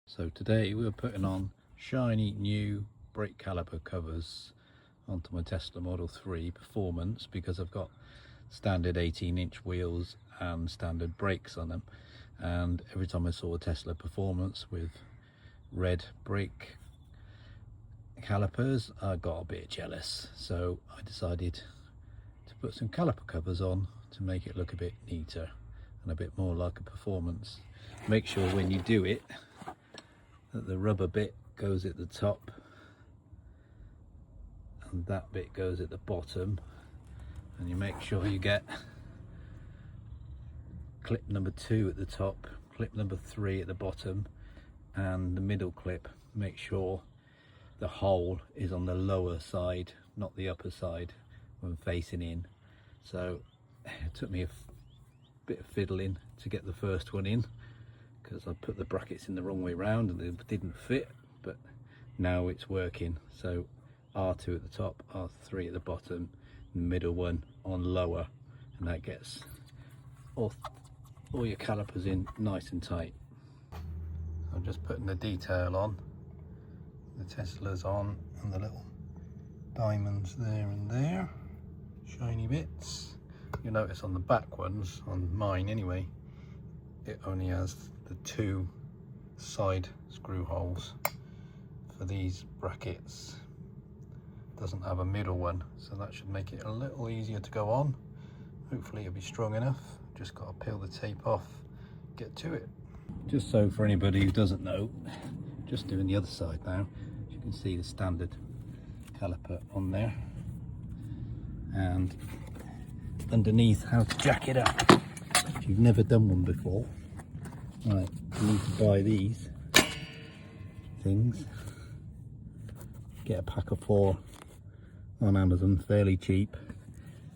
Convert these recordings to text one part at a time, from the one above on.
So today we're putting on shiny new brake caliper covers onto my Tesla Model 3 Performance because I've got standard 18-inch wheels and standard brakes on them, and every time I saw a Tesla Performance with red brake calipers I got a bit jealous, so I decided to put some caliper covers on to make it look a bit neater and a bit more like a Performance. Make sure when you do it that the rubber bit goes at the top and that bit goes at the bottom, and you make sure you get clip number 2 at the top, clip number 3 at the bottom, and the middle clip. Make sure the hole is on the lower side, not the upper side when facing in. So it took me a bit of fiddling to get the first one in because I put the brackets in the wrong way round and they didn't fit, but now it's working. So R2 at the top, R3 at the bottom, the middle one on lower, and that gets all your calipers in nice and tight. I'm just putting the detail on, the Tesla's on, and the little diamonds there and there, shiny bits. You'll notice on the back ones, on mine anyway, it only has the 2 side screw holes for these brackets. Doesn't have a middle one, so that should make it a little easier to go on. Hopefully it'll be strong enough. Just got to peel the tape off, get to it. Just so for anybody who doesn't know, just doing the other side now. As you can see, the standard caliper on there, and underneath how to jack it up if you've never done one before. Right, you need to buy these things. Get a pack of 4 on Amazon, fairly cheap.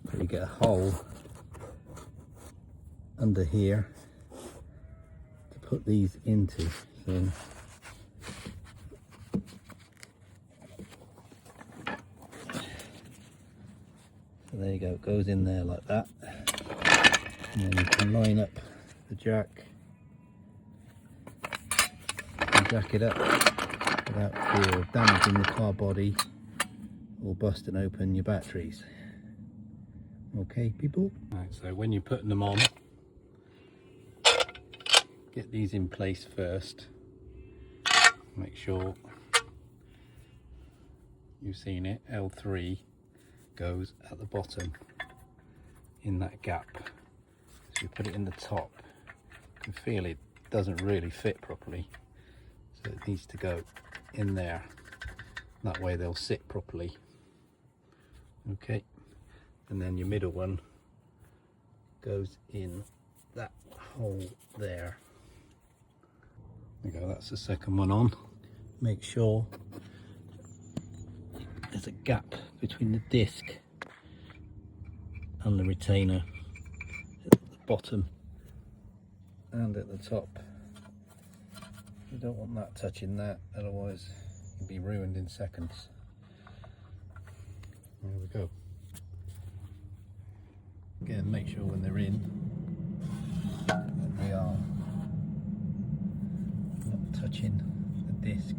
But you get a hole under here to put these into. So there you go, it goes in there like that, and then you can line up the jack and jack it up without fear of damaging the car body or busting open your batteries. Okay people? Right, so when you're putting them on, get these in place first. Make sure you've seen it, L3 goes at the bottom in that gap. So you put it in the top, you can feel it doesn't really fit properly, so it needs to go in there. That way they'll sit properly. Okay, and then your middle one goes in that hole there. There you go, that's the second one on. Make sure there's a gap between the disc and the retainer at the bottom and at the top. You don't want that touching that, otherwise you'll be ruined in seconds. There we go. Again, make sure when they're in that they are not touching the disc,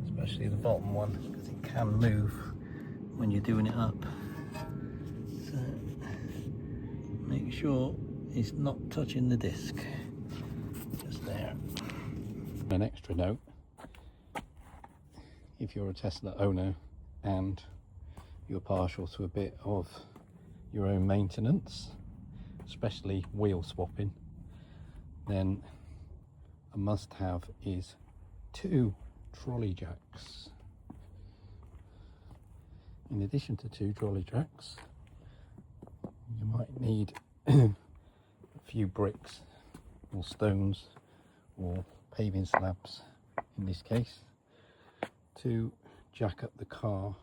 especially the bottom one, because it can move when you're doing it up. So make sure it's not touching the disc, just there. An extra note, if you're a Tesla owner and you're partial to a bit of your own maintenance, especially wheel swapping, then a must-have is 2 trolley jacks. In addition to 2 trolley jacks, you might need a few bricks or stones or paving slabs in this case to jack up the car,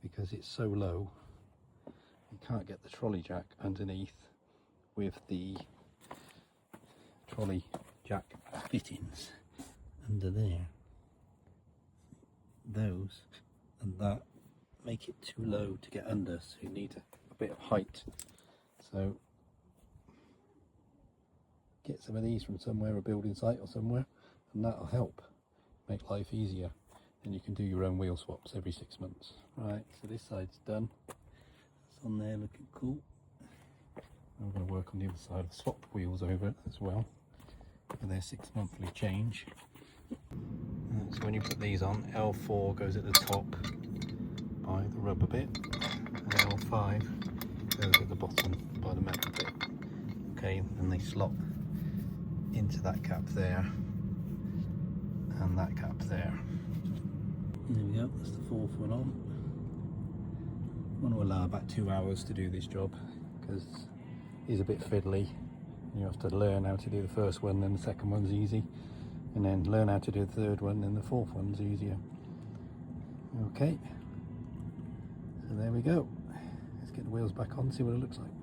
because it's so low you can't get the trolley jack underneath with the trolley jack fittings under there. Those and that make it too low to get under, so you need a bit of height. So get some of these from somewhere, a building site or somewhere, and that'll help make life easier, and you can do your own wheel swaps every 6 months. Right, so this side's done. It's on there looking cool. I'm going to work on the other side. I've swapped wheels over as well for their 6 monthly change. So when you put these on, L4 goes at the top by the rubber bit, and L5 goes at the bottom by the metal bit. Okay, and they slot into that cap there and that cap there. There we go, that's the fourth one on. I'm going to allow about 2 hours to do this job because it's a bit fiddly. You have to learn how to do the first one, then the second one's easy, and then learn how to do the third one, then the fourth one's easier. Okay, so there we go. Let's get the wheels back on, see what it looks like.